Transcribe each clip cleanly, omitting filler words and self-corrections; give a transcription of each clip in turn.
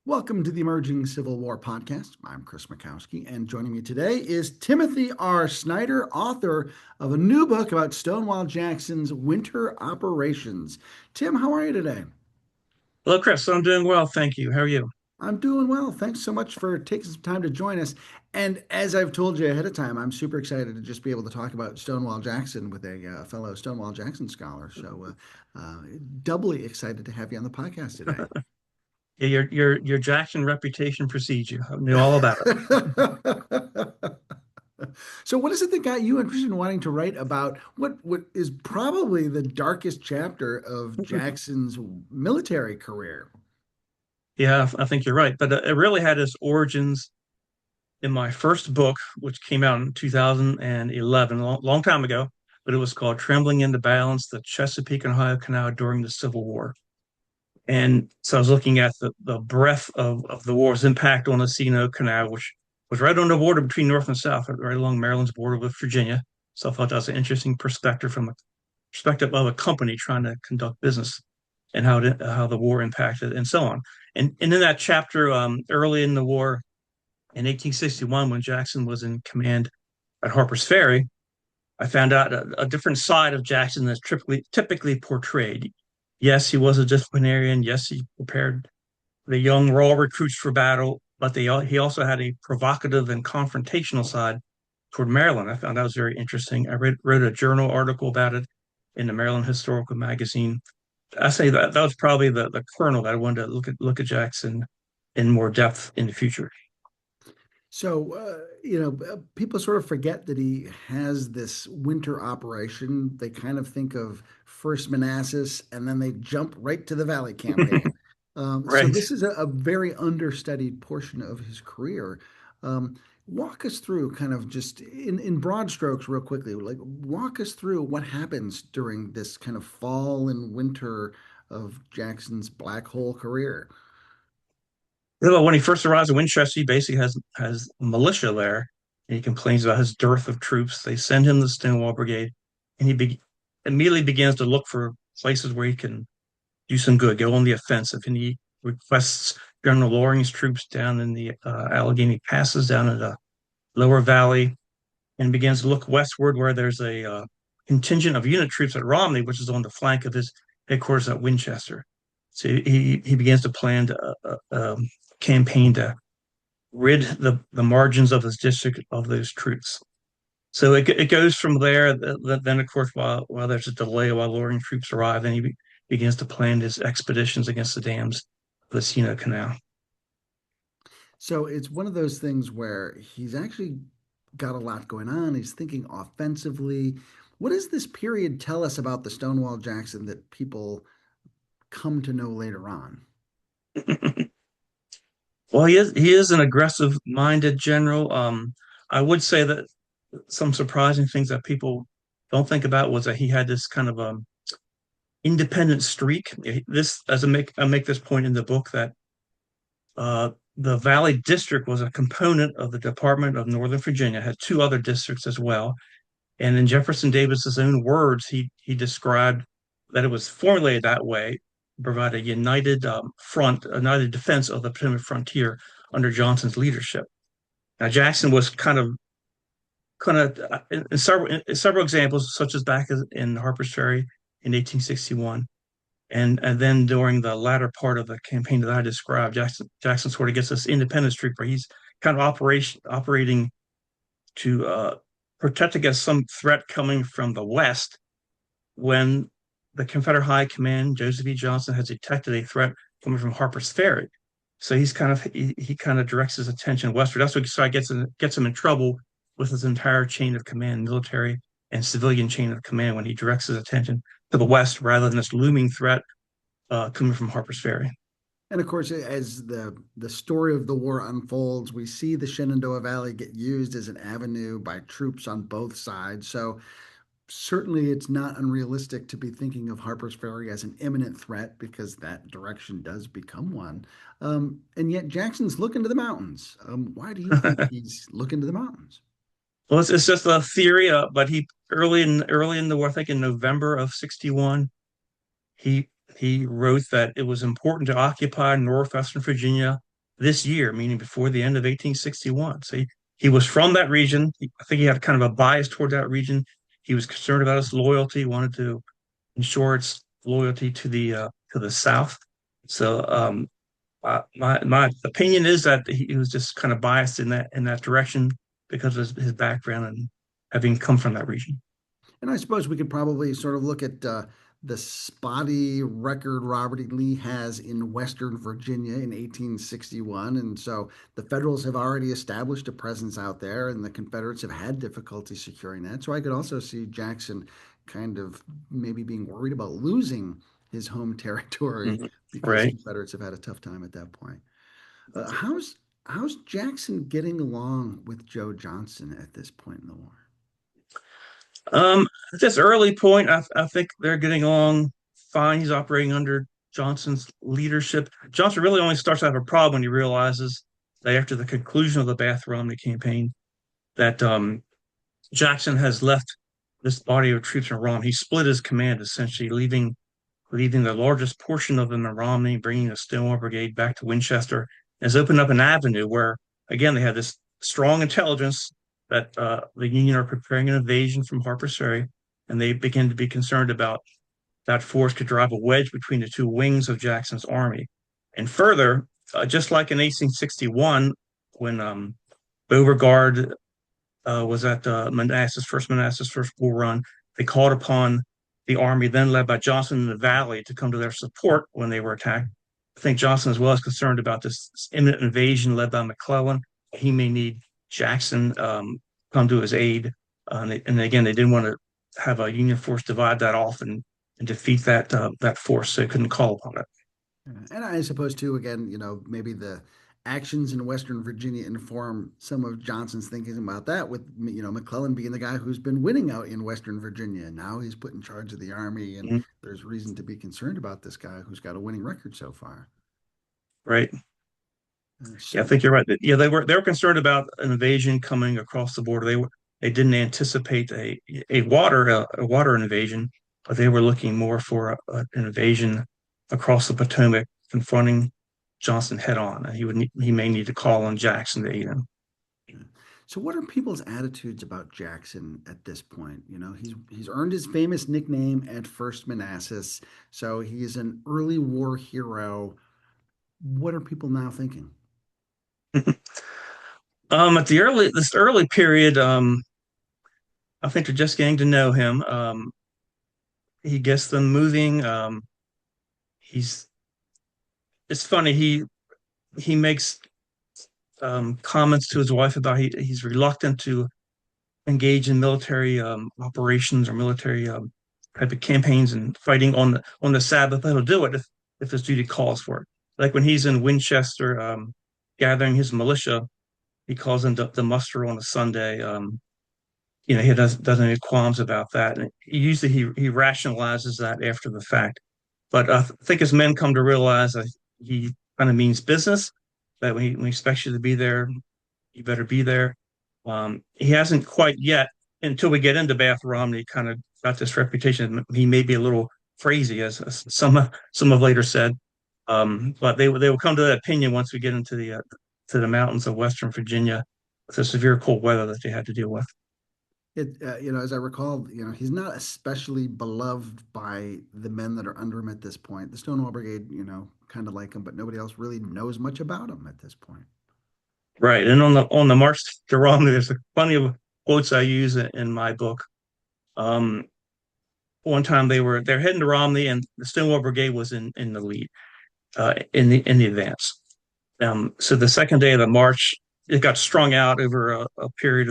Welcome to the Emerging Civil War podcast. I'm Chris Mackowski, and joining me today is Timothy R. Snyder, author of a new book about Stonewall Jackson's winter operations. Tim, how are you today? Hello, Chris. I'm doing well, thank you. How are you? I'm doing well. Thanks so much for taking some time to join us. And as I've told you ahead of time, I'm super excited to just be able to talk about Stonewall Jackson with a fellow Stonewall Jackson scholar. Doubly excited to have you on the podcast today. Yeah, your Jackson reputation precedes you. I knew all about it. So, what is it that got you interested in wanting to write about what is probably the darkest chapter of Jackson's military career? Yeah, I think you're right. But it really had its origins in my first book, which came out in 2011, long time ago. But it was called "Trembling in the Balance: The Chesapeake and Ohio Canal During the Civil War." And so I was looking at the breadth of the war's impact on the C&O Canal, which was right on the border between North and South, right along Maryland's border with Virginia. So I thought that was an interesting perspective from a perspective of a company trying to conduct business and how the war impacted and so on. And in that chapter, early in the war in 1861, when Jackson was in command at Harper's Ferry, I found out a different side of Jackson that's typically portrayed. Yes, he was a disciplinarian. Yes, he prepared the young raw recruits for battle, but he also had a provocative and confrontational side toward Maryland. I found that was very interesting. Wrote a journal article about it in the Maryland Historical Magazine. I say that was probably the kernel that I wanted to look at Jackson in more depth in the future. People sort of forget that he has this winter operation. They kind of think of First Manassas and then they jump right to the Valley Campaign. So Right. this is a very understudied portion of his career. Um, Walk us through kind of just in broad strokes, real quickly, like walk us through what happens during this kind of fall and winter of Jackson's black hole career. When he first arrives in Winchester, he basically has militia there, and he complains about his dearth of troops. They send him the Stonewall Brigade, and immediately begins to look for places where he can do some good, go on the offensive. And he requests General Loring's troops down in the Allegheny Passes, down in the lower valley, and begins to look westward where there's a contingent of unit troops at Romney, which is on the flank of his headquarters at Winchester. So he begins to plan a campaign to rid the margins of his district of those troops. So it goes from there. Then, of course, while there's a delay, while Loring troops arrive, then begins to plan his expeditions against the dams of the C&O Canal. So it's one of those things where he's actually got a lot going on. He's thinking offensively. What does this period tell us about the Stonewall Jackson that people come to know later on? Well, he is an aggressive-minded general. I would say that some surprising things that people don't think about was that he had this kind of independent streak. This, as I make this point in the book, that the Valley District was a component of the Department of Northern Virginia, had two other districts as well. And in Jefferson Davis's own words, he described that it was formulated that way to provide a united front, a united defense of the Potomac frontier under Johnson's leadership. Now Jackson was kind of in several examples, such as back in Harper's Ferry in 1861, and then during the latter part of the campaign that I described, Jackson sort of gets this independent streak where he's kind of operating to protect against some threat coming from the west when the Confederate High Command, Joseph E. Johnson, has detected a threat coming from Harper's Ferry. So he kind of directs his attention westward. That's what gets him in trouble with his entire chain of command, military and civilian chain of command, when he directs his attention to the west rather than this looming threat coming from Harper's Ferry. And of course, as the story of the war unfolds, we see the Shenandoah Valley get used as an avenue by troops on both sides. So certainly it's not unrealistic to be thinking of Harper's Ferry as an imminent threat because that direction does become one. And yet Jackson's looking to the mountains. Why do you think he's looking to the mountains? Well, it's just a theory, but he early in the war, I think in November of '61, he he wrote that it was important to occupy northwestern Virginia this year, meaning before the end of 1861. So he was from that region. I think he had kind of a bias toward that region. He was concerned about its loyalty, wanted to ensure its loyalty to the South. So my opinion is that he was just kind of biased in that direction because of his background and having come from that region. And I suppose we could probably sort of look at the spotty record Robert E. Lee has in Western Virginia in 1861. And so the Federals have already established a presence out there, and the Confederates have had difficulty securing that. So I could also see Jackson kind of maybe being worried about losing his home territory Mhm. because the Right. Confederates have had a tough time at that point. How's Jackson getting along with Joe Johnson at this point in the war? At this early point, I think they're getting along fine. He's operating under Johnson's leadership. Johnson really only starts to have a problem when he realizes that after the conclusion of the Bath Romney campaign, that Jackson has left this body of troops in Romney. He split his command essentially, leaving the largest portion of them in Romney, bringing the Stonewall Brigade back to Winchester, has opened up an avenue where, again, they have this strong intelligence that the Union are preparing an invasion from Harper's Ferry, and they begin to be concerned about that force could drive a wedge between the two wings of Jackson's army. And further, just like in 1861, when Beauregard was at Manassas First Bull Run. They called upon the army, then led by Johnson in the Valley, to come to their support when they were attacked. I think Johnson, as well, is concerned about this imminent invasion led by McClellan. He may need Jackson come to his aid. And again, they didn't want to have a Union force divide that off and defeat that force, so they couldn't call upon it. And I suppose too, again, maybe the actions in Western Virginia inform some of Johnson's thinking about that with, McClellan being the guy who's been winning out in Western Virginia. Now he's put in charge of the army, and Mhm. there's reason to be concerned about this guy who's got a winning record so far. Right. Yeah, I So think you're right. Yeah, they were concerned about an invasion coming across the border. They didn't anticipate a water invasion, but they were looking more for an invasion across the Potomac, confronting Johnson head on. And he may need to call on Jackson to aid him. So what are people's attitudes about Jackson at this point? He's earned his famous nickname at First Manassas, so he's an early war hero. What are people now thinking? At this early period, I think they're just getting to know him. He gets them moving. He's it's funny. He makes comments to his wife about he's reluctant to engage in military operations or military type of campaigns and fighting on the Sabbath, but he'll do it if his duty calls for it. Like when he's in Winchester gathering his militia, he calls in the muster on a Sunday. He doesn't have any qualms about that. And usually he rationalizes that after the fact. But I think as men come to realize that he kind of means business, that when he expects you to be there, you better be there. He hasn't quite yet, until we get into Bath Romney, kind of got this reputation. He may be a little crazy, as some have later said. But they will come to that opinion once we get into the to the mountains of Western Virginia with the severe cold weather that they had to deal with. As I recall, he's not especially beloved by the men that are under him at this point. The Stonewall Brigade, kind of like him, but nobody else really knows much about him at this point. Right, and on the march to Romney, there's plenty of quotes I use in my book. Um, One time they're heading to Romney, and the Stonewall Brigade was in the lead in the advance. So the second day of the march, it got strung out over a period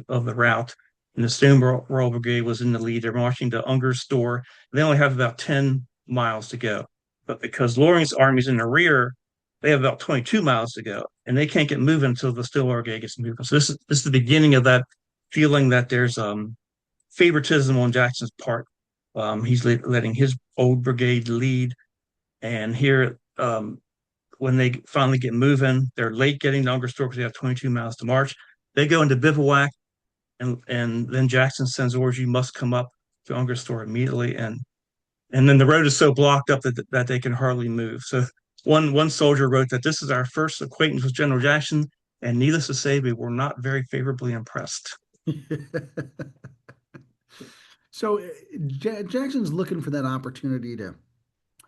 of the route, and the Stonewall Brigade was in the lead. They're marching to Unger's Store. They only have about 10 miles to go, but because Loring's army's in the rear, they have about 22 miles to go, and they can't get moving until the Stonewall Brigade gets moving. So this is the beginning of that feeling that there's favoritism on Jackson's part. He's letting his old brigade lead, and here when they finally get moving, they're late getting to Unger Store because they have 22 miles to march. They go into bivouac, and then Jackson sends orders, you must come up to Unger Store immediately. And then the road is so blocked up that they can hardly move. So One soldier wrote that this is our first acquaintance with General Jackson, and needless to say, we were not very favorably impressed. So Jackson's looking for that opportunity to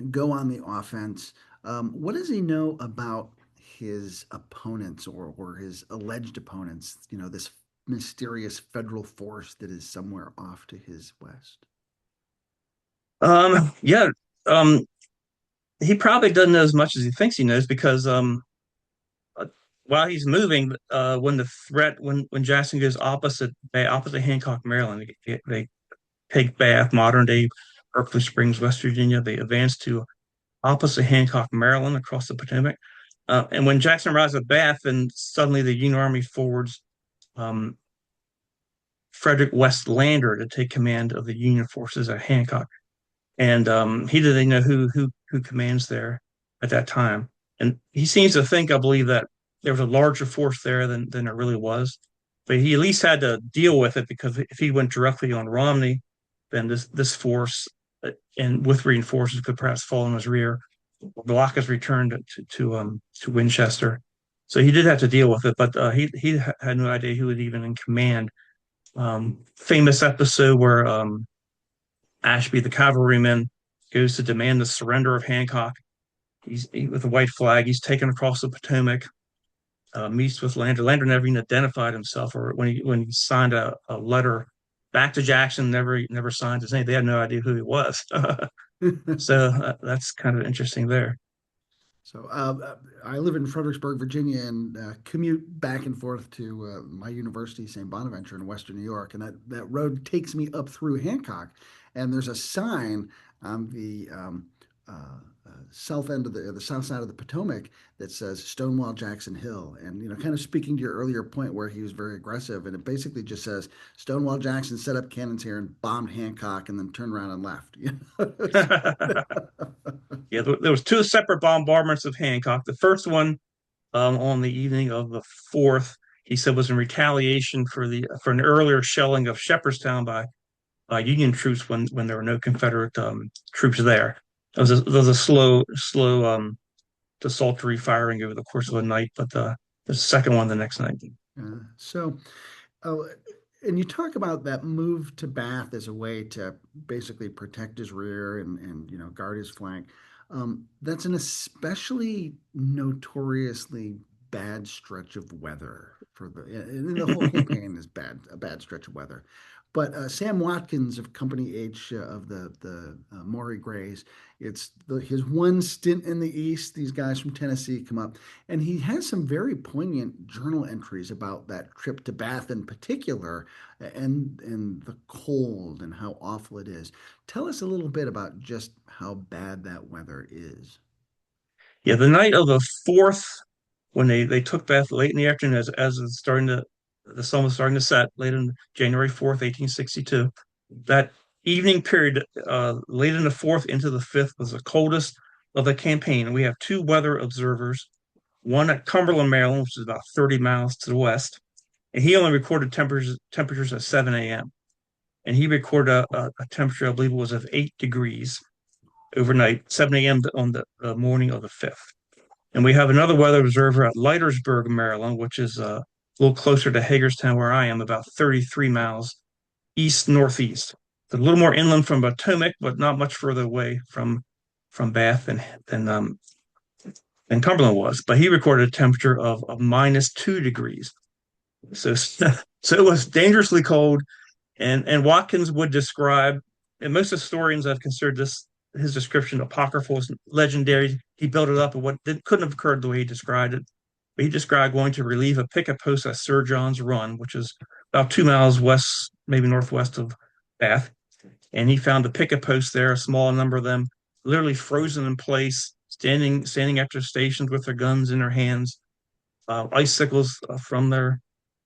go on the offense. What does he know about his opponents or his alleged opponents? You know, this mysterious federal force that is somewhere off to his west. Yeah, um, he probably doesn't know as much as he thinks he knows because uh, while he's moving, when the threat when Jackson goes opposite Hancock, Maryland, they take Bath, modern day Berkeley Springs, West Virginia. They advance to opposite Hancock, Maryland, across the Potomac. And when Jackson arrives at Bath, then suddenly the Union Army forwards um, Frederick West Lander to take command of the Union forces at Hancock. And he didn't know who commands there at that time. And he seems to think, I believe, that there was a larger force there than there really was. But he at least had to deal with it because if he went directly on Romney, then this force and with reinforcements could perhaps fall in his rear, block his return to Winchester. So he did have to deal with it, but he had no idea who was even in command. Famous episode where Ashby, the cavalryman, goes to demand the surrender of Hancock. With a white flag. He's taken across the Potomac. Meets with Lander. Lander never even identified himself, or when he signed a letter back to Jackson, never signed his name. They had no idea who he was. So that's kind of interesting there. So I live in Fredericksburg, Virginia, and commute back and forth to my university, St. Bonaventure in Western New York. And that road takes me up through Hancock. And there's a sign on the south end of the south side of the Potomac that says Stonewall Jackson Hill. And, you know, kind of speaking to your earlier point where he was very aggressive. And it basically just says Stonewall Jackson set up cannons here and bombed Hancock and then turned around and left. You know? Yeah, there was two separate bombardments of Hancock. The first one on the evening of the 4th, he said was in retaliation for an earlier shelling of Shepherdstown by Union troops when there were no Confederate troops there. It was a slow desultory firing over the course of a night, but the second one the next night. So, oh, and you talk about that move to Bath as a way to basically protect his rear and you know guard his flank. That's an especially notoriously bad stretch of weather for and the whole campaign is a bad stretch of weather. But Sam Watkins of Company H of the Maury Grays, his one stint in the East. These guys from Tennessee come up, and he has some very poignant journal entries about that trip to Bath in particular, and the cold and how awful it is. Tell us a little bit about just how bad that weather is. Yeah, the night of the 4th, when they took Bath late in the afternoon, as it's starting to the sun was starting to set, late on January 4th, 1862. That evening period, late in the 4th into the 5th, was the coldest of the campaign. We have two weather observers, one at Cumberland, Maryland, which is about 30 miles to the west, and he only recorded temperatures at 7 a.m. And he recorded a temperature, I believe it was of 8 degrees overnight, 7 a.m. on the morning of the 5th. And we have another weather observer at Leitersburg, Maryland, which is a little closer to Hagerstown, where I am, about 33 miles east northeast. So a little more inland from Potomac, but not much further away from Bath than Cumberland was. But he recorded a temperature of minus 2 degrees. So so it was dangerously cold. And Watkins would describe, and most historians have considered his description apocryphal, legendary. He built it up, and couldn't have occurred the way he described it. But he described going to relieve a picket post at Sir John's Run, which is about 2 miles west, maybe northwest of Bath. And he found a picket post there, a small number of them, literally frozen in place, standing at their stations with their guns in their hands, icicles from their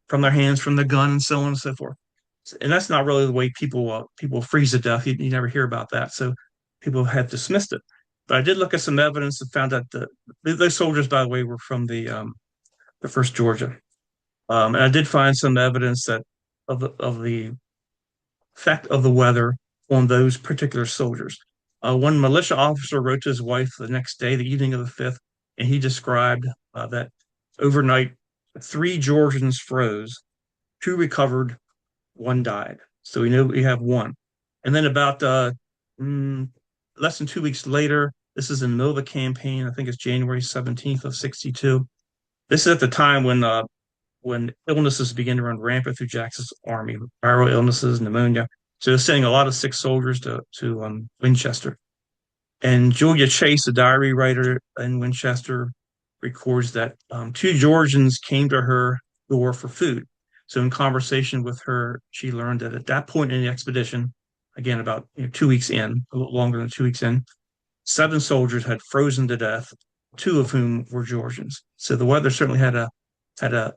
hands, from the gun, and so on and so forth. And that's not really the way people freeze to death. You never hear about that, so people have dismissed it. But I did look at some evidence and found that those soldiers, by the way, were from the First Georgia, and I did find some evidence that of the effect of the weather on those particular soldiers. One militia officer wrote to his wife the next day, the evening of the 5th, and he described that overnight, three Georgians froze, two recovered, one died. So we know we have one. And then about mm, less than 2 weeks later, this is in the middle of the campaign. I think it's January 17th of 62. This is at the time when illnesses began to run rampant through Jackson's army, viral illnesses, pneumonia. So they're sending a lot of sick soldiers to Winchester. And Julia Chase, a diary writer in Winchester, records that two Georgians came to her door for food. So, in conversation with her, she learned that at that point in the expedition, again about 2 weeks in, a little longer than 2 weeks in, seven soldiers had frozen to death, two of whom were Georgians. So the weather certainly had a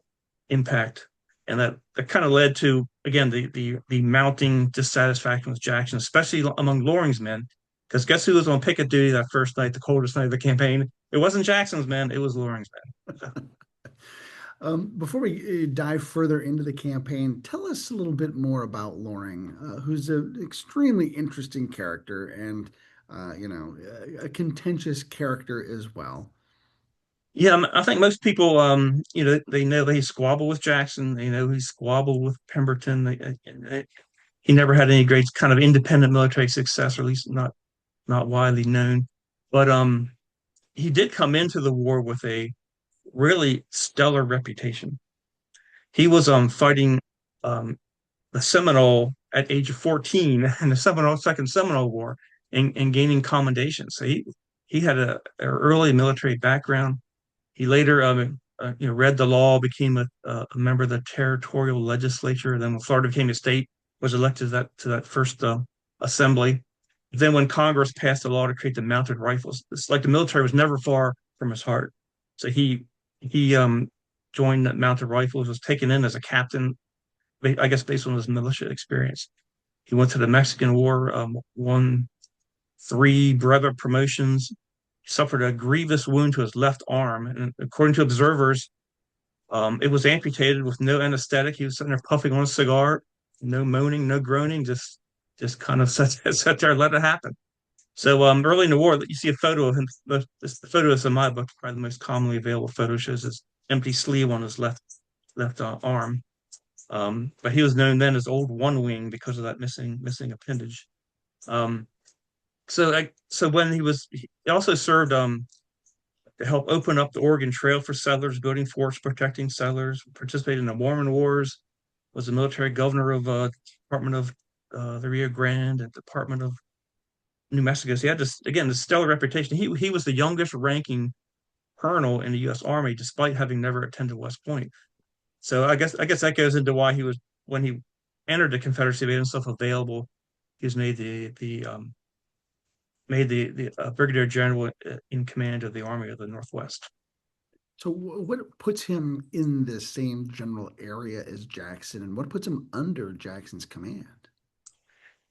impact, and that kind of led to again the mounting dissatisfaction with Jackson, especially among Loring's men. Because guess who was on picket duty that first night, the coldest night of the campaign? It wasn't Jackson's men; it was Loring's men. Before we dive further into the campaign, tell us a little bit more about Loring, who's an extremely interesting character and, a contentious character as well. Yeah, I think most people, they know that he squabbled with Jackson. They know he squabbled with Pemberton. He never had any great kind of independent military success, or at least not widely known. But he did come into the war with a really stellar reputation. He was fighting um, the Seminole at age of 14 in the Second Seminole War and gaining commendations. So he had a early military background. He later read the law, became a member of the territorial legislature. Then when Florida became a state, was elected to that first assembly. Then when Congress passed a law to create the mounted rifles, it's like the military was never far from his heart. So he joined the mounted rifles, was taken in as a captain, I guess based on his militia experience. He went to the Mexican War, won three brevet promotions. He suffered a grievous wound to his left arm, and according to observers, it was amputated with no anesthetic. He was sitting there puffing on a cigar, no moaning, no groaning, just kind of sat there and let it happen. So early in the war, you see a photo of him. The photo is in my book, probably the most commonly available photo, shows his empty sleeve on his left arm. But he was known then as Old One Wing because of that missing appendage. Um, so when he also served to help open up the Oregon Trail for settlers, building forts, protecting settlers, participated in the Mormon Wars, was the military governor of Department of the Rio Grande and Department of New Mexico. So he had this stellar reputation. He was the youngest ranking colonel in the U.S. Army, despite having never attended West Point. So I guess that goes into why he was when he entered the Confederacy, made himself available. He was made the brigadier general in command of the Army of the Northwest. So, what puts him in the same general area as Jackson, and what puts him under Jackson's command?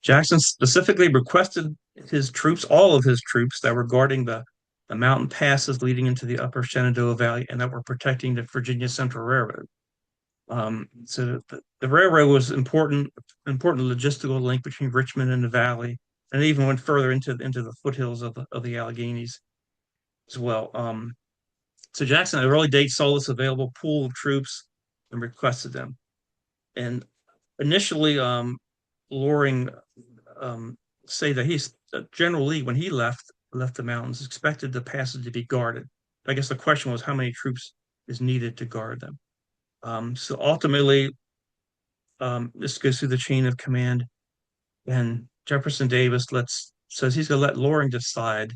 Jackson specifically requested his troops, all of his troops that were guarding the mountain passes leading into the upper Shenandoah Valley and that were protecting the Virginia Central Railroad. So the railroad was important logistical link between Richmond and the valley, and it even went further into the foothills of the Alleghenies as well. So Jackson at an early date saw this available pool of troops and requested them. And initially, Loring say that General Lee, when he left the mountains, expected the passes to be guarded. I guess the question was how many troops is needed to guard them. So ultimately, this goes through the chain of command, and Jefferson Davis says he's going to let Loring decide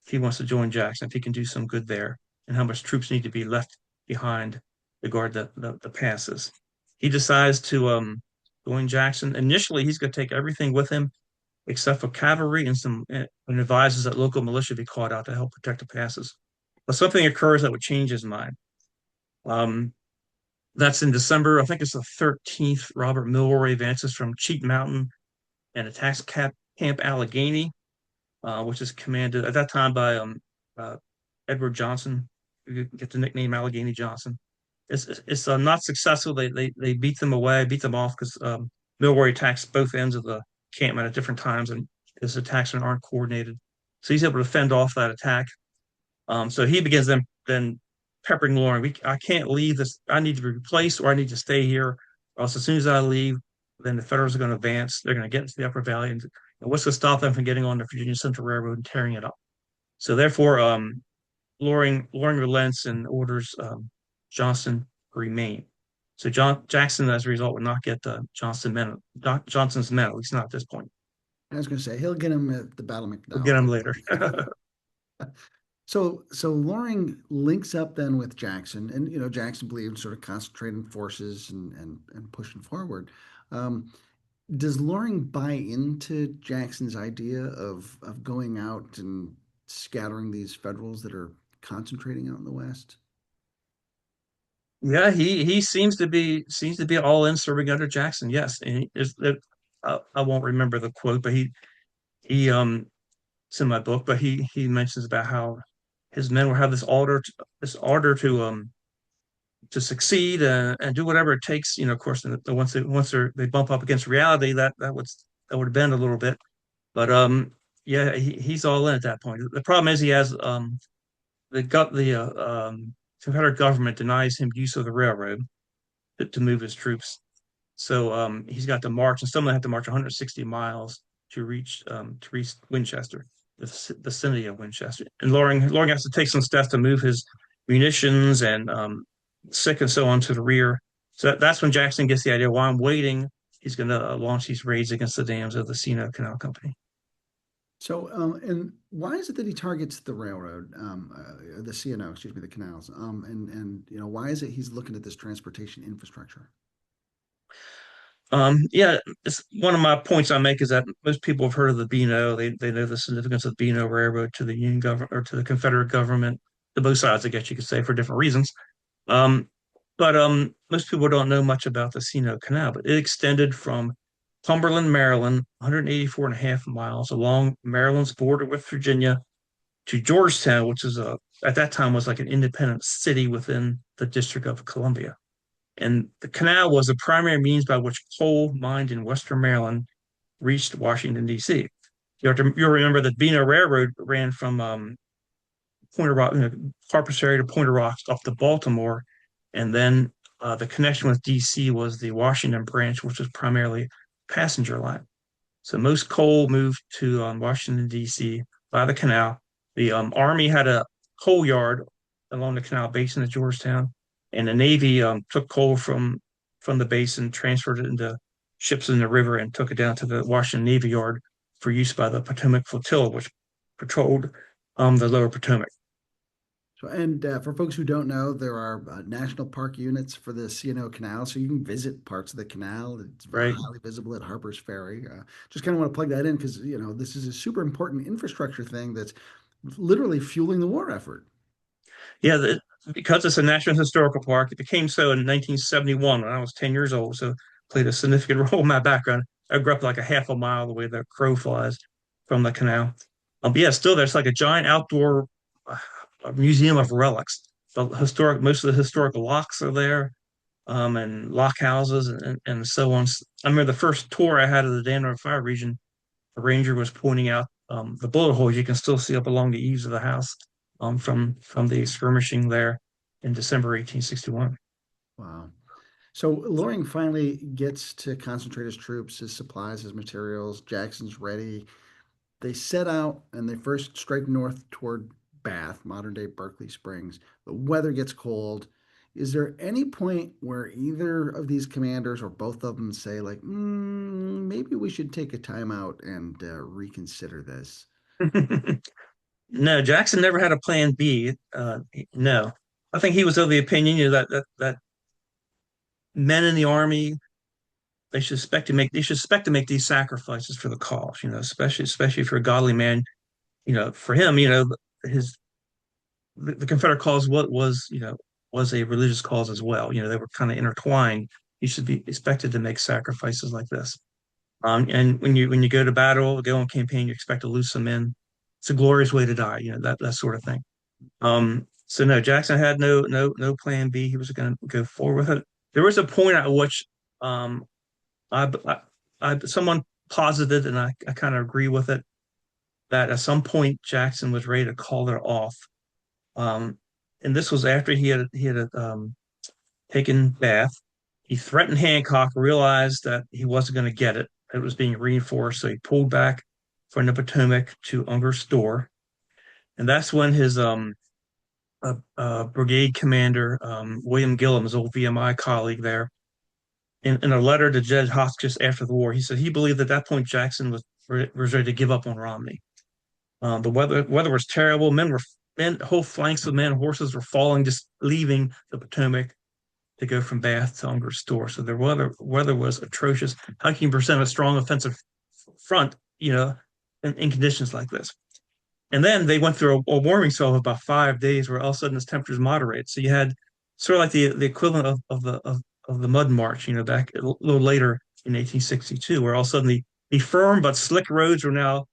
if he wants to join Jackson, if he can do some good there, and how much troops need to be left behind to guard the passes. He decides to join Jackson. Initially, he's going to take everything with him except for cavalry and advises that local militia be called out to help protect the passes. But something occurs that would change his mind. Um, that's in December. I think it's the 13th. Robert Milroy advances from Cheat Mountain and attacks Camp Allegheny, which is commanded at that time by uh, Edward Johnson. You get the nickname Allegheny Johnson. It's not successful. They beat them away, beat them off because Milroy attacks both ends of the camp at different times and his attacks aren't coordinated. So he's able to fend off that attack. So he begins then peppering Loring. I can't leave this. I need to be replaced, or I need to stay here. Or else, as soon as I leave, then the Federals are going to advance. They're going to get into the Upper Valley, and what's to stop them from getting on the Virginia Central Railroad and tearing it up? So therefore, Loring relents and orders Johnston to remain. So Jackson, as a result, would not get Johnson's men, at least not at this point. I was going to say he'll get him at the Battle of We'll get McDowell. him later. So Loring links up then with Jackson, and Jackson believed sort of concentrating forces and pushing forward. Um, does Loring buy into Jackson's idea of going out and scattering these Federals that are concentrating out in the West? Yeah, he seems to be all in serving under Jackson. Yes, and I won't remember the quote, but he it's in my book, but he mentions about how his men will have this order to succeed and do whatever it takes. Of course, once they bump up against reality, that would bend a little bit. But yeah, he's all in at that point. The problem is he has the Confederate government denies him use of the railroad to move his troops. So he's got to march, and some of them have to march 160 miles to reach Winchester, the vicinity of Winchester. And Loring has to take some steps to move his munitions and sick and so on to the rear. So that's when Jackson gets the idea. While I'm waiting, he's going to launch these raids against the dams of the C&O Canal Company. So, and why is it that he targets the railroad, the C&O, excuse me, the canals? And why is it he's looking at this transportation infrastructure? Yeah, it's one of my points I make is that most people have heard of the B&O. They know the significance of the B&O Railroad to the Union government or to the Confederate government, to both sides, I guess you could say, for different reasons. Um, but most people don't know much about the C&O Canal, but it extended from Cumberland, Maryland, 184 and a half miles along Maryland's border with Virginia to Georgetown, which is at that time was like an independent city within the District of Columbia. And the canal was the primary means by which coal mined in Western Maryland reached Washington, D.C. You'll remember that Beano Railroad ran from Point of Rock, Harper's Ferry to Point of Rocks up to Baltimore, and then the connection with D.C. was the Washington branch, which was primarily passenger line. So most coal moved to Washington, D.C. by the canal. The Army had a coal yard along the canal basin at Georgetown, and the Navy took coal from the basin, transferred it into ships in the river, and took it down to the Washington Navy Yard for use by the Potomac Flotilla, which patrolled the lower Potomac. So, and for folks who don't know, there are national park units for the C&O Canal, so you can visit parts of the canal. It's Right. highly visible at Harper's Ferry. Just kind of want to plug that in because this is a super important infrastructure thing that's literally fueling the war effort. Yeah, because it's a National Historical Park, it became so in 1971 when I was 10 years old. So played a significant role in my background. I grew up like a half a mile the way the crow flies from the canal. But yeah, still there's like a giant outdoor museum of relics. Most of the historical locks are there, and lock houses and so on. I remember the first tour I had of the Danville Fire region, the ranger was pointing out the bullet holes you can still see up along the eaves of the house from the skirmishing there in December 1861. Wow. So Loring finally gets to concentrate his troops, his supplies, his materials. Jackson's ready. They set out and they first strike north toward Bath, modern day Berkeley Springs. The weather gets cold. Is there any point where either of these commanders or both of them say, like, maybe we should take a time out and reconsider this? No, Jackson never had a plan B. No, I think he was of the opinion, that men in the army they should expect to make these sacrifices for the cause. Especially if you're a godly man. For him, his the Confederate cause was a religious cause as well. They were kind of intertwined. You should be expected to make sacrifices like this. And when you go to battle, go on campaign, you expect to lose some men. It's a glorious way to die. That sort of thing. So no, Jackson had no plan B. He was going to go forward with it. There was a point at which um, I, someone posited, and I kind of agree with it, that at some point Jackson was ready to call it off. Um, and this was after he had taken Bath. He threatened Hancock, realized that he wasn't going to get it. It was being reinforced, so he pulled back from the Potomac to Unger's Store, and that's when his brigade commander William Gillum, his old VMI colleague there, in a letter to Judge Hotchkiss after the war, he said he believed at that point Jackson was ready to give up on Romney. The weather was terrible. Whole flanks of men and horses were falling, just leaving the Potomac to go from Bath to Unger's Store. So the weather was atrocious. How can you present a strong offensive front, in conditions like this? And then they went through a warming spell of about 5 days where all of a sudden its temperatures moderate. So you had sort of like the equivalent of the Mud March, back a little later in 1862, where all of a sudden the firm but slick roads were now,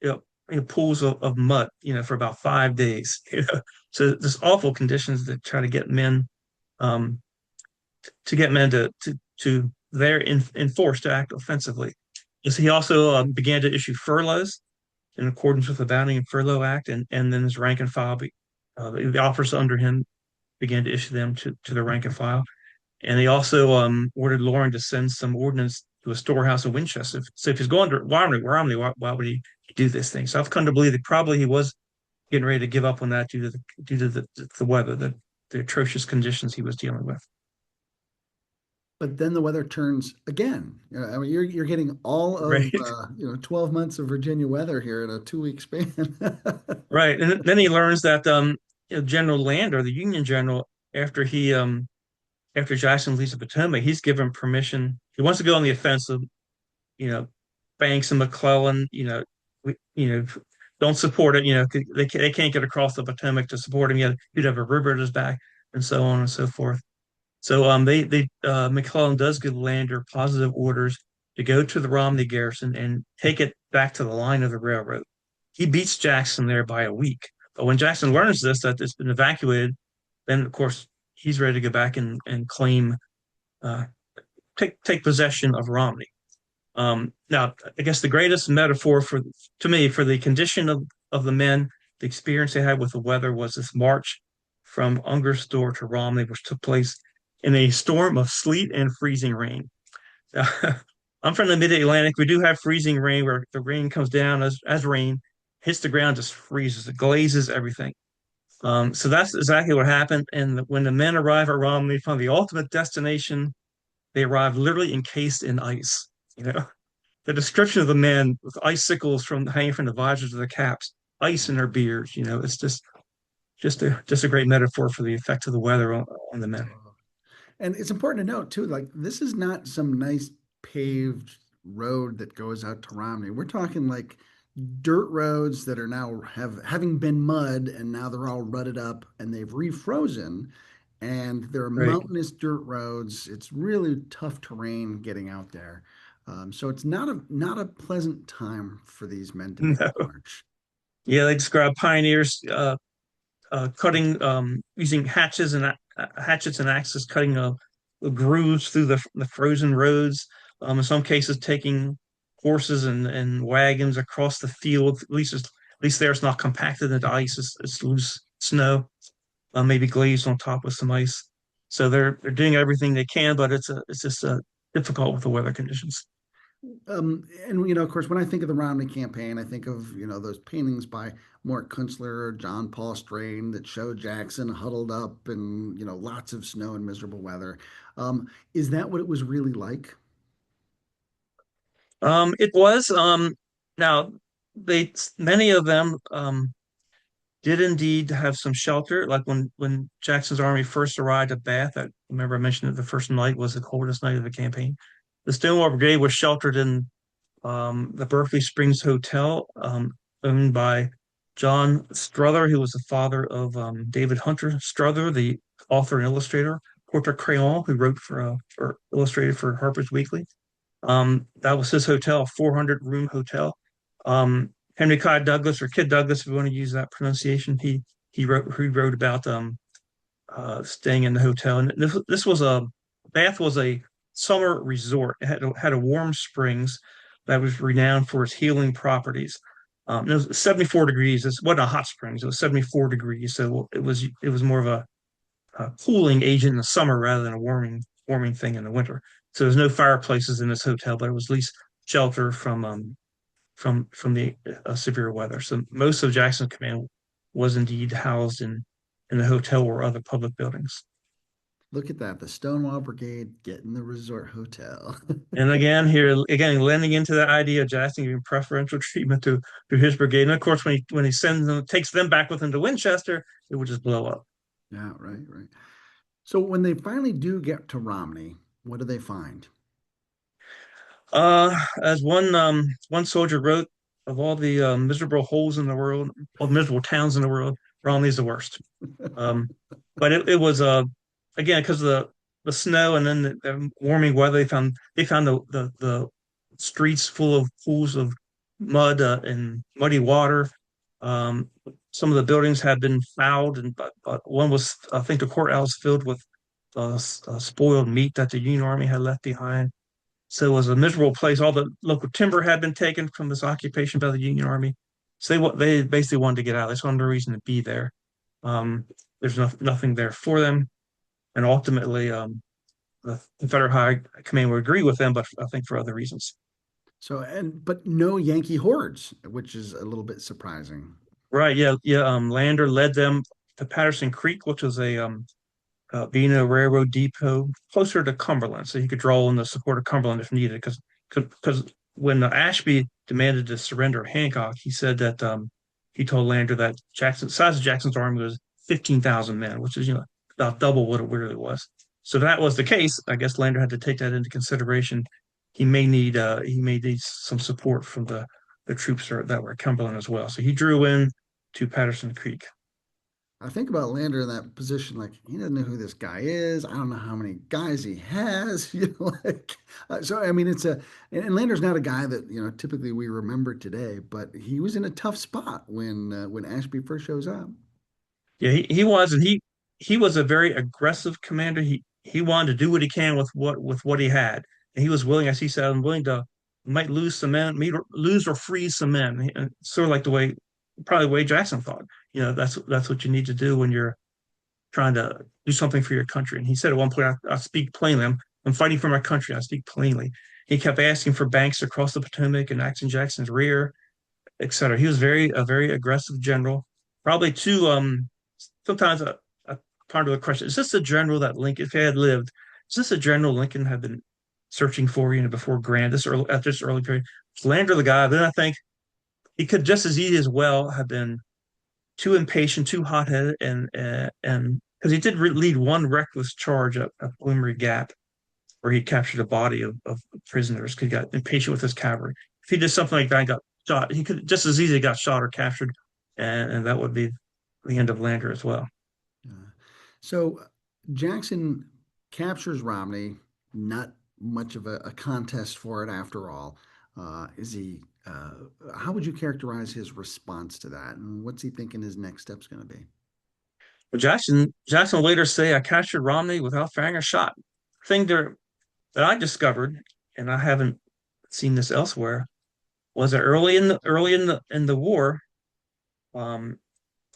you know, pools of mud, for about 5 days. So there's awful conditions that try to get men um, to there in force to act offensively. He also began to issue furloughs in accordance with the Bounty and Furlough Act, and then his rank and file, the officers under him began to issue them to the rank and file. And he also ordered Loring to send some ordnance to a storehouse in Winchester. So if he's going to Romney, why would he do this thing? So I've come to believe that probably he was getting ready to give up on that due to the weather, the atrocious conditions he was dealing with. But then the weather turns again. I mean, you're getting all of Right. 12 months of Virginia weather here in a 2 week span. Right. And then he learns that General Lander, the Union general, after after Jackson leaves the Potomac, he's given permission. He wants to go on the offensive. You know, Banks and McClellan, we, you know, don't support it. They can't get across the Potomac to support him yet. He'd have a river at his back, and so on and so forth. So they McClellan does give Lander positive orders to go to the Romney garrison and take it back to the line of the railroad. He beats Jackson there by a week. But when Jackson learns this, that it's been evacuated, then of course he's ready to go back and claim, uh, take possession of Romney. Now, I guess the greatest metaphor to me for the condition of the men, the experience they had with the weather, was this march from Unger's Store to Romney, which took place in a storm of sleet and freezing rain. I'm from the mid-Atlantic. We do have freezing rain where the rain comes down as rain, hits the ground, just freezes, it glazes everything. So that's exactly what happened. And when the men arrive at Romney from the ultimate destination, they arrive literally encased in ice. You know, the description of the men with icicles hanging from the visors of their caps, ice in their beards. It's just a great metaphor for the effect of the weather on the men. And it's important to note too, like this is not some nice paved road that goes out to Romney. We're talking like dirt roads that are now having been mud and now they're all rutted up and they've refrozen and they're Right. mountainous dirt roads. It's really tough terrain getting out there. So it's not a pleasant time for these men to make No. the march. Yeah, they describe pioneers cutting using hatchets and axes, cutting grooves through the frozen roads. In some cases, taking horses and wagons across the field. At least there it's not compacted into ice. It's loose snow, maybe glazed on top with some ice. So they're doing everything they can, but it's just difficult with the weather conditions. And of course, when I think of the Romney campaign, I think of those paintings by Mort Kunstler, John Paul Strain that show Jackson huddled up and lots of snow and miserable weather. Is that what it was really like? It was now they many of them did indeed have some shelter. Like when Jackson's army first arrived at Bath, I remember I mentioned that the first night was the coldest night of the campaign. The Stonewall Brigade was sheltered in the Berkeley Springs Hotel, owned by John Strother, who was the father of David Hunter Strother, the author and illustrator, Portrait Crayon, who wrote or illustrated for Harper's Weekly. That was his hotel, a 400 room hotel. Henry Clyde Douglas, or Kid Douglas, if you want to use that pronunciation, he wrote about staying in the hotel. And this was Bath was a summer resort. It had a warm springs. that was renowned for its healing properties. It was 74 degrees. It wasn't a hot springs. It was 74 degrees. So it was more of a cooling agent in the summer rather than a warming thing in the winter. So there's no fireplaces in this hotel, but it was at least shelter from the severe weather. So most of Jackson's command was indeed housed in the hotel or other public buildings. Look at that. The Stonewall Brigade getting the resort hotel. And again, here again, lending into that idea of Jackson giving preferential treatment to his brigade. And of course, when he sends them, takes them back with him to Winchester, it would just blow up. Yeah, right, right. So when they finally do get to Romney, what do they find? As one soldier wrote, of all the miserable holes in the world, all the miserable towns in the world, Romney's the worst. Um, but it was again because of the snow and then the warming weather. They found the streets full of pools of mud and muddy water. Um, some of the buildings had been fouled, and but one was, I think, the courthouse filled with spoiled meat that the Union Army had left behind. So it was a miserable place. All the local timber had been taken from this occupation by the Union Army. So they basically wanted to get out. They saw no reason to be there. Um, there's nothing there for them, and ultimately, the Confederate High Command would agree with them, but I think for other reasons. So, but no Yankee hordes, which is a little bit surprising. Right? Yeah, yeah. Lander led them to Patterson Creek, which was being a railroad depot closer to Cumberland, so he could draw on the support of Cumberland if needed. Because when Ashby demanded to surrender Hancock, he said that he told Lander that size of Jackson's army was 15,000 men, which is about double what it really was. So if that was the case, I guess Lander had to take that into consideration. He may need some support from the troops that were at Cumberland as well. So he drew in to Patterson Creek. I think about Lander in that position, like he doesn't know who this guy is. I don't know how many guys he has. So I mean, and Lander's not a guy that typically we remember today, but he was in a tough spot when Ashby first shows up. Yeah, he was, and he was a very aggressive commander. He wanted to do what he can with what he had, and he was willing, as he said, I'm willing to might lose some men, lose or freeze some men. And sort of like probably the way Jackson thought. That's what you need to do when you're trying to do something for your country. And he said at one point, I speak plainly. I'm fighting for my country. I speak plainly. He kept asking for banks across the Potomac and Action Jackson's rear, etc. He was a very aggressive general, probably too sometimes a part of the question is this the general that Lincoln, if he had lived, is this a general Lincoln had been searching for, before Grant, at this early period? Was Lander the guy? Then I think he could just as easy as well have been too impatient, too hot-headed, and because he did lead one reckless charge at Bloomery Gap, where he captured a body of prisoners. He got impatient with his cavalry. If he did something like that and got shot, he could just as easily got shot or captured, and that would be the end of Lander as well. Uh, so Jackson captures Romney. Not much of a contest for it after all. Is he? How would you characterize his response to that, and what's he thinking his next step's going to be? But Jackson will later say, "I captured Romney without firing a shot." Thing there that I discovered, and I haven't seen this elsewhere, was that early in the war, um,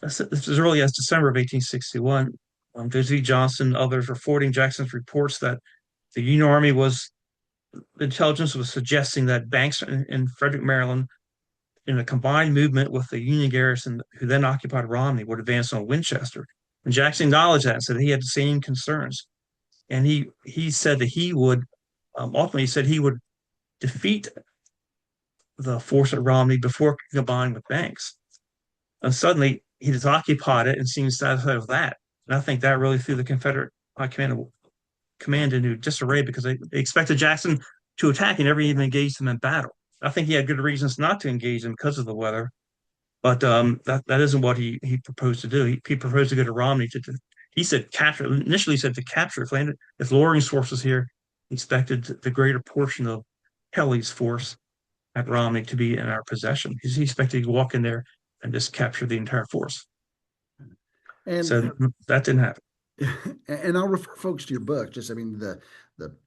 as early as December of 1861, J.Z. Johnson and others reporting Jackson's reports that the Union Army the intelligence was suggesting that Banks in Frederick, Maryland, in a combined movement with the Union garrison who then occupied Romney, would advance on Winchester. And Jackson acknowledged that and said he had the same concerns. And he said that he would ultimately he said he would defeat the force at Romney before combining with Banks. And suddenly he just occupied it and seemed satisfied with that. And I think that really threw the Confederate command into disarray because they expected Jackson to attack and never even engage them in battle. I think he had good reasons not to engage them because of the weather, but that isn't what he proposed to do. He proposed to go to Romney he said capture initially he said to capture if Loring's force was here, he expected the greater portion of Kelly's force at Romney to be in our possession. He expected to walk in there and just capture the entire force. And So that didn't happen. and I'll refer folks to your book. Just, I mean, the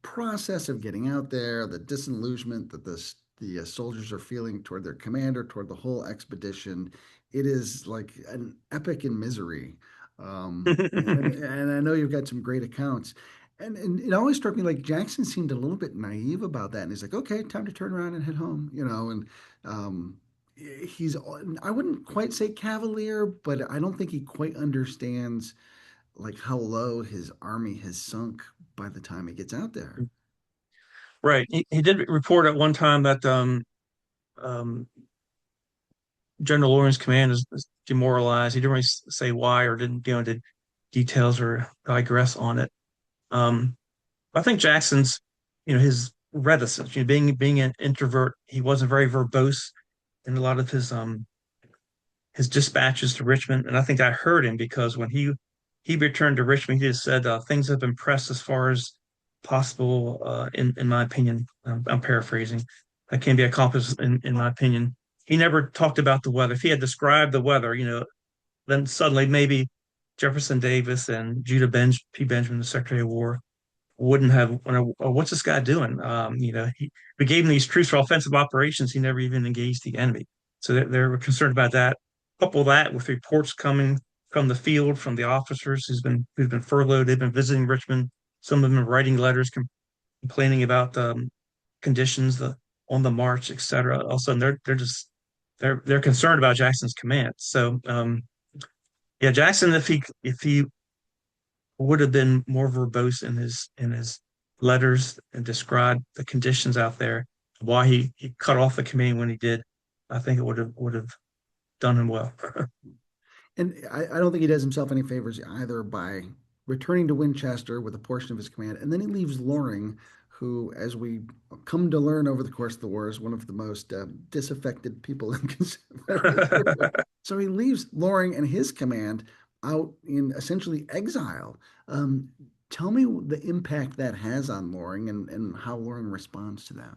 process of getting out there, the disillusionment that the soldiers are feeling toward their commander, toward the whole expedition. It is like an epic in misery. And I know you've got some great accounts. And it always struck me like Jackson seemed a little bit naive about that. And he's like, okay, time to turn around and head home, and um, he's, I wouldn't quite say cavalier, but I don't think he quite understands like how low his army has sunk by the time he gets out there. Right. He did report at one time that um, General Lawrence's command is demoralized. He didn't really say why or didn't go into details or digress on it. Um, I think Jackson's, his reticence, being an introvert, he wasn't very verbose in a lot of his dispatches to Richmond, and I think that hurt him because when he returned to Richmond, he just said things have been pressed as far as possible. In my opinion, I'm paraphrasing. That can be accomplished in my opinion. He never talked about the weather. If he had described the weather, then suddenly maybe Jefferson Davis and P. Benjamin, the Secretary of War, wouldn't have. What's this guy doing? We gave him these troops for offensive operations. He never even engaged the enemy. So they were concerned about that. Couple that with reports coming from the field from the officers who've been furloughed. They've been visiting Richmond. Some of them are writing letters complaining about conditions on the march, etc. All of a sudden, they're concerned about Jackson's command. So yeah, Jackson, if he would have been more verbose in his letters and described the conditions out there, why he cut off the command when he did, I think it would have done him well. And I don't think he does himself any favors either by returning to Winchester with a portion of his command. And then he leaves Loring, who, as we come to learn over the course of the war, is one of the most disaffected people in Confederate. So he leaves Loring and his command out in essentially exile. Um, Tell me the impact that has on Loring and how Loring responds to that.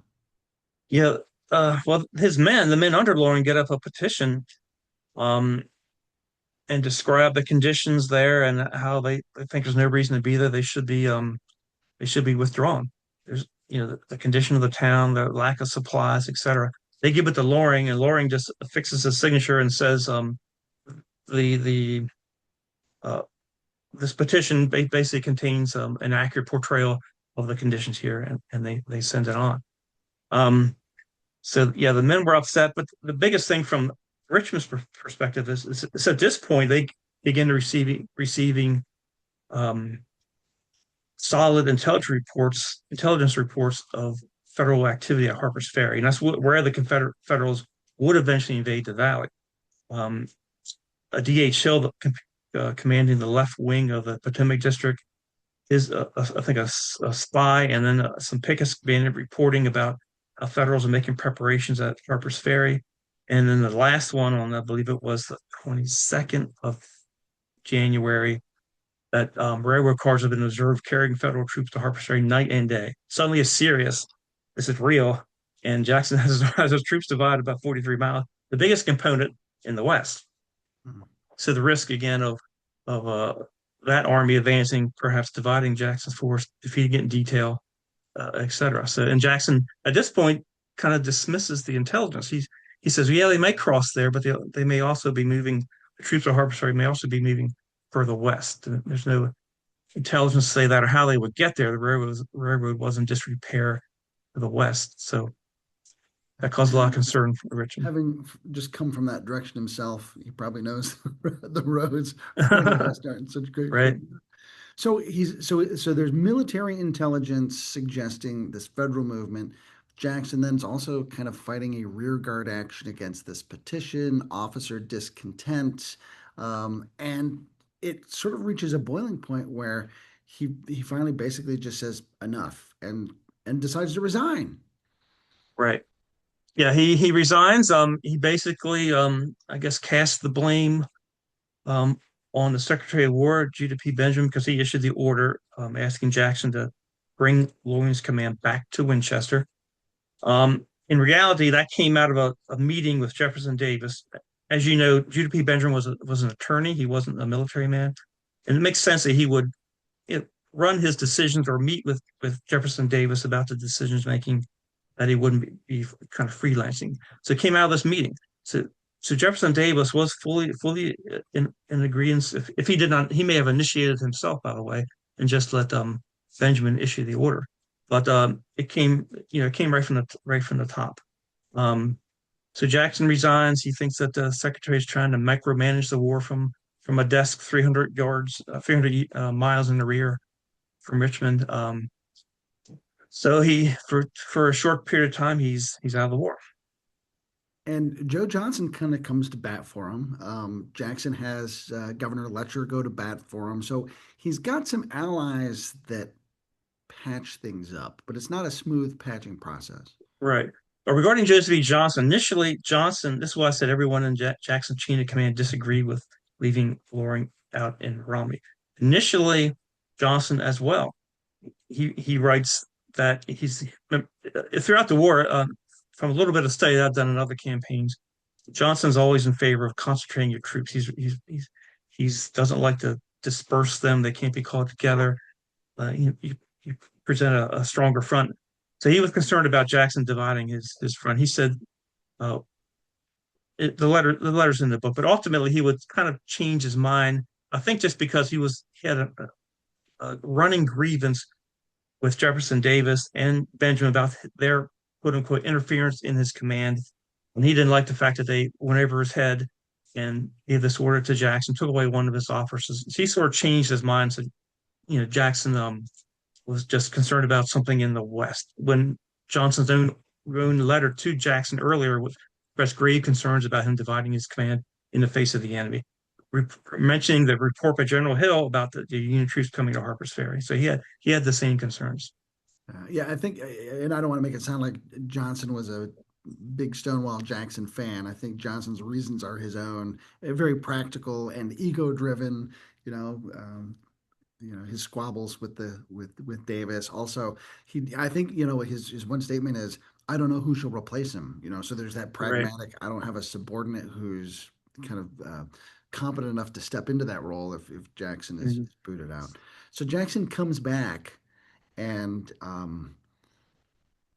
Yeah, well, the men under Loring, get up a petition um, and describe the conditions there and how they think there's no reason to be there. They should be withdrawn. There's the condition of the town, the lack of supplies, etc. They give it to Loring, and Loring just affixes his signature and says the uh, this petition basically contains an accurate portrayal of the conditions here, and they send it on. So yeah, the men were upset, but the biggest thing from Richmond's perspective is at this point they begin to receiving um, solid intelligence reports of federal activity at Harper's Ferry, and that's where the Confederate Federals would eventually invade the valley. Um, a D.H. Hill, commanding the left wing of the Potomac District, is I think a spy, and then some pickets began reporting about how Federals are making preparations at Harper's Ferry, and then the last one on I believe it was the 22nd of January that railroad cars have been observed carrying federal troops to Harper's Ferry night and day. Suddenly it's serious. This is real. And Jackson has his troops divided about 43 miles, the biggest component in the West. Mhm. So the risk again of that army advancing, perhaps dividing Jackson's force, defeating it in detail, etc. So and Jackson at this point kind of dismisses the intelligence. He says, yeah, they may cross there, but they may also be moving. The troops of Harper's Ferry may also be moving further west. There's no intelligence to say that or how they would get there. The railroad was in disrepair to the west, so that caused a lot of And concern for Richmond. having just come from that direction himself, he probably knows the roads from the west aren't in such great Right, shape. So there's military intelligence suggesting this federal movement. Jackson then's also kind of fighting a rearguard action against this petition, officer discontent, and it sort of reaches a boiling point where he finally basically just says enough and decides to resign. right. Yeah, he resigns. He basically, I guess, cast the blame um, on the Secretary of War, P. Benjamin, because he issued the order asking Jackson to bring Loring's command back to Winchester. In reality, that came out of a meeting with Jefferson Davis. As you know, P. Benjamin was an attorney. He wasn't a military man, and it makes sense that he would run his decisions or meet with Jefferson Davis about the decisions making that he wouldn't be kind of freelancing. So it came out of this meeting. So so Jefferson Davis was fully in agreement. If he did not, he may have initiated himself, by the way, and just let Benjamin issue the order. But it came, it came right from the top. Um, so Jackson resigns. He thinks that the secretary is trying to micromanage the war from a desk 300 yards, 300 miles in the rear from Richmond. So for a short period of time, he's out of the war. And Joe Johnson kind of comes to bat for him. Jackson has Governor Letcher go to bat for him. So he's got some allies that patch things up, but it's not a smooth patching process. Right. But regarding Joseph E. Johnson, initially Johnson, this is why I said everyone in Jackson's chain of command disagreed with leaving Loring out in Romney. Initially, Johnson as well. He writes that he's throughout the war. From a little bit of study that I've done in other campaigns, Johnson's always in favor of concentrating your troops. He's doesn't like to disperse them. They can't be called together. You present a stronger front. So he was concerned about Jackson dividing his front. He said uh, the letters in the book, but ultimately he would kind of change his mind. I think just because he had a running grievance with Jefferson Davis and Benjamin about their quote unquote interference in his command. And he didn't like the fact that they went over his head and gave this order to Jackson, took away one of his officers. So he sort of changed his mind. So, Jackson was just concerned about something in the West. When Johnson's own letter to Jackson earlier expressed grave concerns about him dividing his command in the face of the enemy, mentioning the report by General Hill about the Union troops coming to Harper's Ferry. So he had the same concerns. Yeah, I think, and I don't want to make it sound like Johnson was a big Stonewall Jackson fan. I think Johnson's reasons are his own, very practical and ego-driven. You know, his squabbles with Davis. Also, I think his one statement is, "I don't know who shall replace him." So there's that Right. pragmatic. I don't have a subordinate who's kind of competent enough to step into that role if Jackson Mhm. is booted out. So Jackson comes back and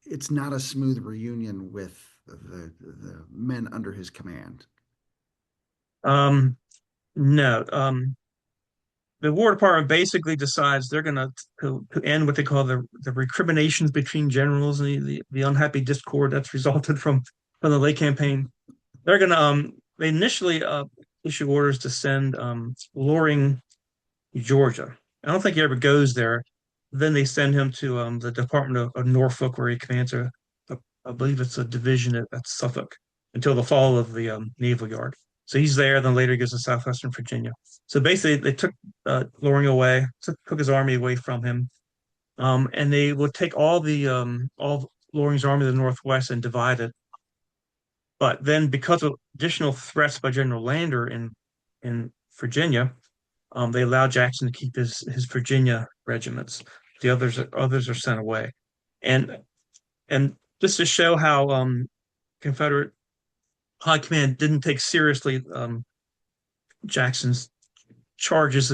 it's not a smooth reunion with the men under his command. Um, no. The War Department basically decides they're going to end what they call the recriminations between generals and the unhappy discord that's resulted from the Lake campaign. They're going to they initially issue orders to send Loring, Georgia. I don't think he ever goes there. Then they send him to the Department of Norfolk, where he commands I believe it's a division at Suffolk until the fall of the Naval Yard. So he's there. Then later he goes to Southwestern Virginia. So basically, they took Loring away, took his army away from him, and they would take all Loring's army of the Northwest and divide it. But then, because of additional threats by General Lander in Virginia, they allowed Jackson to keep his Virginia regiments. The others are sent away, and and just to show how Confederate high command didn't take seriously Jackson's charges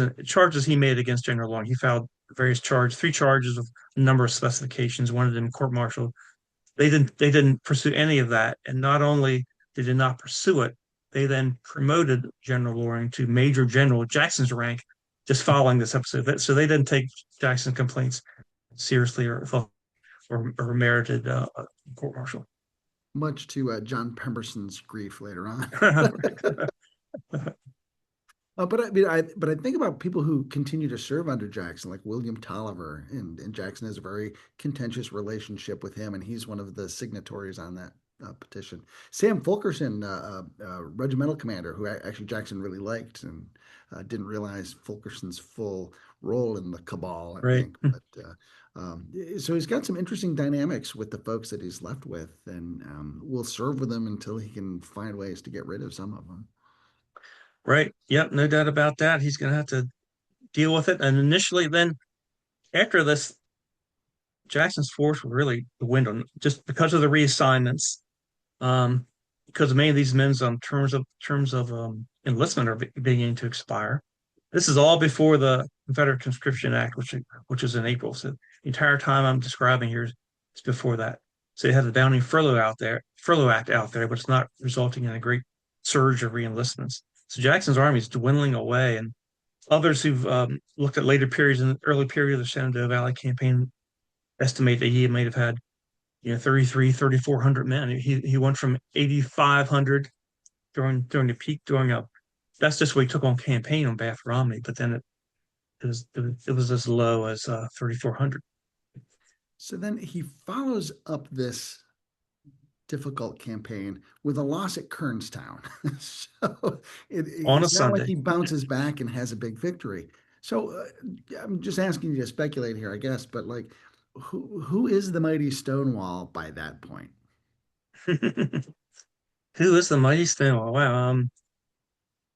he made against General Long. He filed three charges of a number of specifications. One of them court martial. They didn't pursue any of that, and not only did they not pursue it, they then promoted General Loring to Major General, Jackson's rank, just following this episode. So they didn't take Jackson's complaints seriously or merited court martial. Much to John Pemberson's grief later on. But I think about people who continue to serve under Jackson, like William Tolliver, and Jackson has a very contentious relationship with him, and he's one of the signatories on that petition. Sam Fulkerson, regimental commander, who actually Jackson really liked, and didn't realize Fulkerson's full role in the cabal, I Right. think. So he's got some interesting dynamics with the folks that he's left with, and will serve with them until he can find ways to get rid of some of them. Right. Yep. No doubt about that. He's going to have to deal with it. And initially, then after this, Jackson's force would really dwindle just because of the reassignments. Um, because many of these men's terms of enlistment are beginning to expire. This is all before the Confederate Conscription Act, which is in April. So the entire time I'm describing here is before that. So you have the Bounty Furlough Act out there, but it's not resulting in a great surge of reenlistments. So Jackson's army is dwindling away, and others who've looked at later periods in the early period of the Shenandoah Valley campaign estimate that he might have had, 3,400 men. He went from 8,500 during the peak during a that's just what he took on campaign on behalf of Romney, but then it was as low as 3,400. So then he follows up this difficult campaign with a loss at Kernstown. So On a it's not like Sunday. he bounces back and has a big victory. So I'm just asking you to speculate here, I guess, but like, who is the mighty Stonewall by that point? Who is the mighty Stonewall? Wow.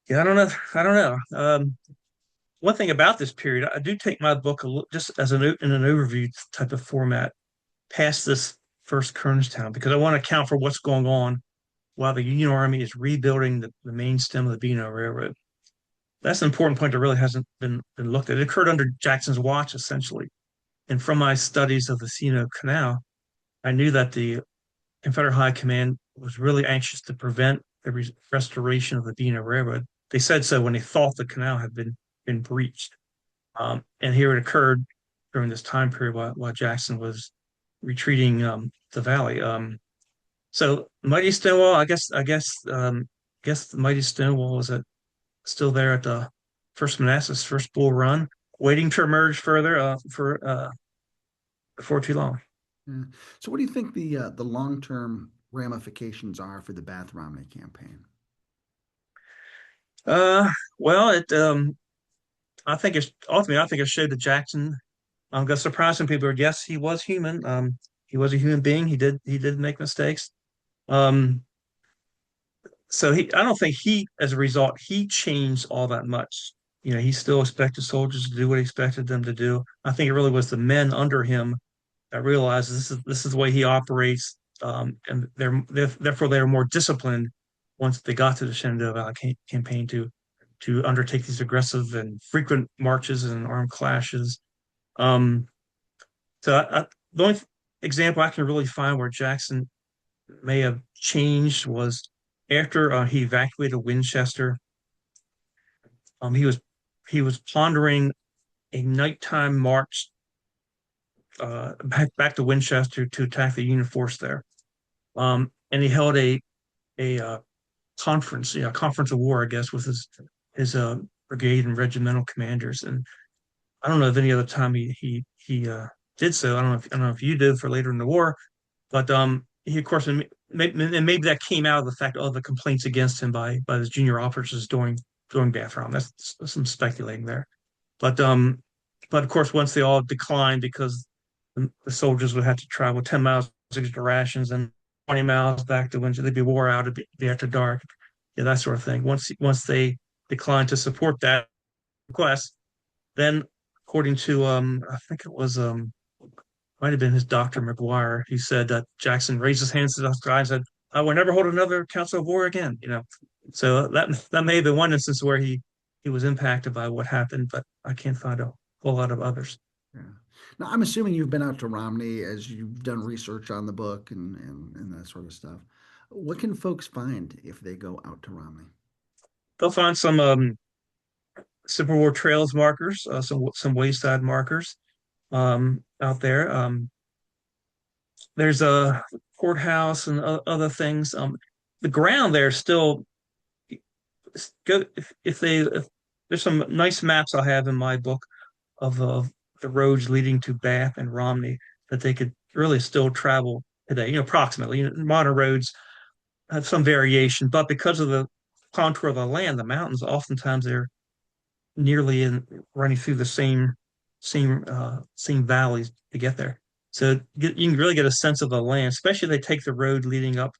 Yeah, I don't know. I don't know. One thing about this period, I do take my book just as in an overview type of format past this first Kernstown because I want to account for what's going on while the Union Army is rebuilding the main stem of the Beano Railroad. That's an important point that really hasn't been looked at. It occurred under Jackson's watch, essentially. And from my studies of the C&O Canal, I knew that the Confederate High Command was really anxious to prevent the restoration of the Beano Railroad. They said so when they thought the canal had been breached. And here it occurred during this time period while Jackson was retreating the valley. So Mighty Stonewall, I guess the Mighty Stonewall was still there at the first Manassas, first Bull Run, waiting to emerge further for before too long. Yeah. So what do you think the long-term ramifications are for the Bath Romney campaign? Uh, well, it I think it showed that Jackson. I'm gonna surprise some people. Yes, he was human. He was a human being. He did make mistakes. Um, so I don't think as a result, he changed all that much. He still expected soldiers to do what he expected them to do. I think it really was the men under him that realized this is the way he operates, and therefore they were more disciplined once they got to the Shenandoah Valley campaign to undertake these aggressive and frequent marches and armed clashes. Um, the only example I can really find where Jackson may have changed was after he evacuated Winchester. He was pondering a nighttime march back to Winchester to attack the Union force there. And he held a conference, conference of war, I guess, with his brigade and regimental commanders. And I don't know if any other time he did so. I don't know if you did for later in the war, but he of course and maybe that came out of the fact of the complaints against him by his junior officers during bathroom. That's some speculating there, but but of course once they all declined because the soldiers would have to travel 10 miles to get the rations and 20 miles back to Windsor, they'd be wore out, it'd be after dark, that sort of thing. Once they declined to support that request, then according to I think it was might have been his Dr. McGuire. He said that Jackson raised his hands to the sky and said, "I will never hold another council of war again." So that may have been one instance where he was impacted by what happened, but I can't find a whole lot of others. Yeah. Now, I'm assuming you've been out to Romney as you've done research on the book and that sort of stuff. What can folks find if they go out to Romney? They'll find some Civil War trails markers, some wayside markers out there. There's a courthouse and other things. The ground there still go if there's some nice maps I have in my book of the roads leading to Bath and Romney that they could really still travel today. Approximately. Modern roads have some variation, but because of the contour of the land, the mountains oftentimes they're nearly in running through the same valleys to get there. So you can really get a sense of the land, especially if they take the road leading up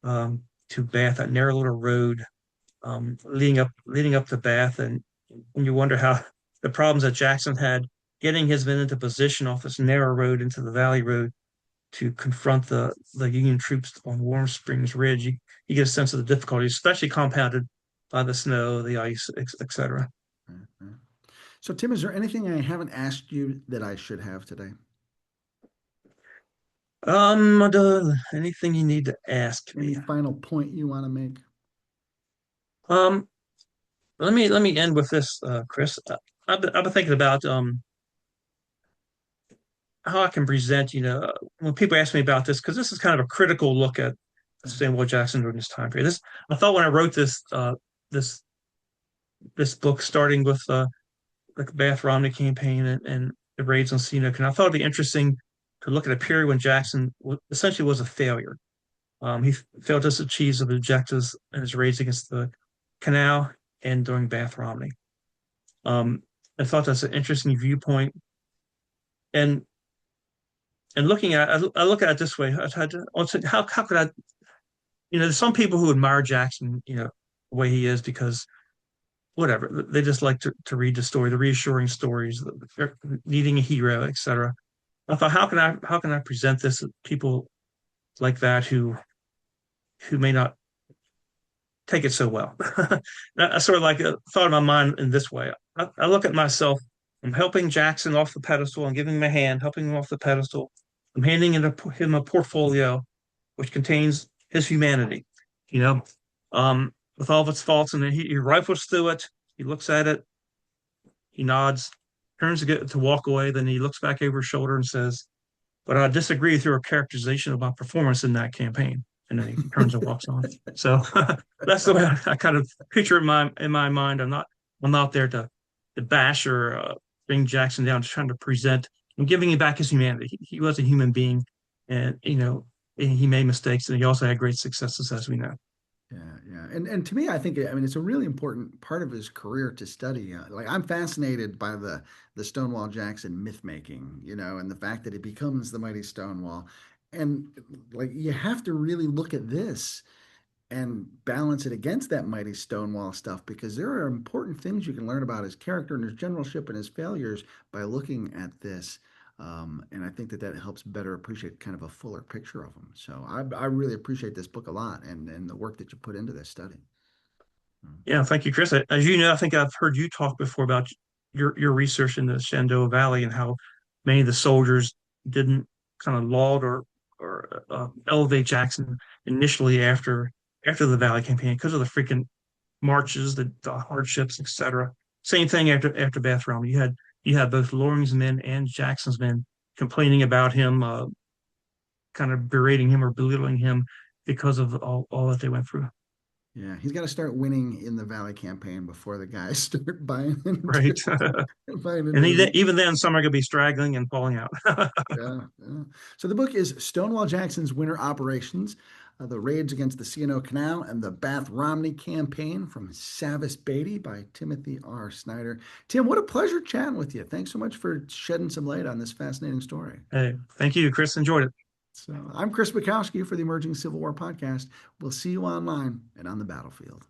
to Bath, that narrow little road leading up to Bath, and you wonder how the problems that Jackson had getting his men into position off this narrow road into the Valley Road to confront the Union troops on Warm Springs Ridge. You get a sense of the difficulties, especially compounded by the snow, the ice, etc. Mhm. So, Tim, is there anything I haven't asked you that I should have today? Anything you need to ask Any me? final point you want to make? Um, let me end with this, Chris. I've been thinking about how I can present. When people ask me about this, because this is kind of a critical look at Stonewall Jackson during this time period. This I thought when I wrote this this book, starting with the Bath Romney campaign and the raids on C&O Canal, I thought it'd be interesting to look at a period when Jackson essentially was a failure. He failed to achieve the objectives in his raids against the canal and during Bath Romney. Um, I thought that's an interesting viewpoint. And looking at I look at it this way. I tried to also how could I there's some people who admire Jackson, the way he is because whatever they just like to read the story, the reassuring stories, needing a hero, etc. I thought how can I present this to people like that who may not take it so well. I sort of like thought in my mind in this way. I look at myself. I'm helping Jackson off the pedestal. I'm giving him a hand, helping him off the pedestal. I'm handing him a portfolio which contains his humanity, you know, with all of its faults. And then he rifles through it. He looks at it. He nods, turns to walk away. Then he looks back over his shoulder and says, "But I disagree with your characterization of my performance in that campaign." And then he turns and walks on. So that's the way I kind of picture it in my mind. I'm not there to bash or bring Jackson down. Just trying to present and giving him back his humanity. He was a human being, and he made mistakes, and he also had great successes, as we know. Yeah, yeah. And to me, I mean, it's a really important part of his career to study. Like I'm fascinated by the Stonewall Jackson myth making, and the fact that it becomes the mighty Stonewall. And like you have to really look at this and balance it against that mighty Stonewall stuff because there are important things you can learn about his character and his generalship and his failures by looking at this. And I think that that helps better appreciate kind of a fuller picture of him. So I really appreciate this book a lot and the work that you put into this study. Mm. Yeah, thank you, Chris. As you know, I think I've heard you talk before about your research in the Shenandoah Valley and how many of the soldiers didn't kind of laud or elevate Jackson initially after the Valley campaign because of the freaking marches, the hardships, etc. Same thing after Bath Romney. You had both Loring's men and Jackson's men complaining about him, kind of berating him or belittling him because of all that they went through. Yeah, he's got to start winning in the Valley campaign before the guys start buying Right. into buying And into his. even then, some are going to be straggling and falling out. Yeah, yeah. So the book is Stonewall Jackson's Winter Operations, the raids against the C&O Canal and the Bath Romney campaign from Savis Beatty by Timothy R. Snyder. Tim, what a pleasure chatting with you. Thanks so much for shedding some light on this fascinating story. Hey, thank you, Chris. Enjoyed it. So I'm Chris Mackowski for the Emerging Civil War podcast. We'll see you online and on the battlefield.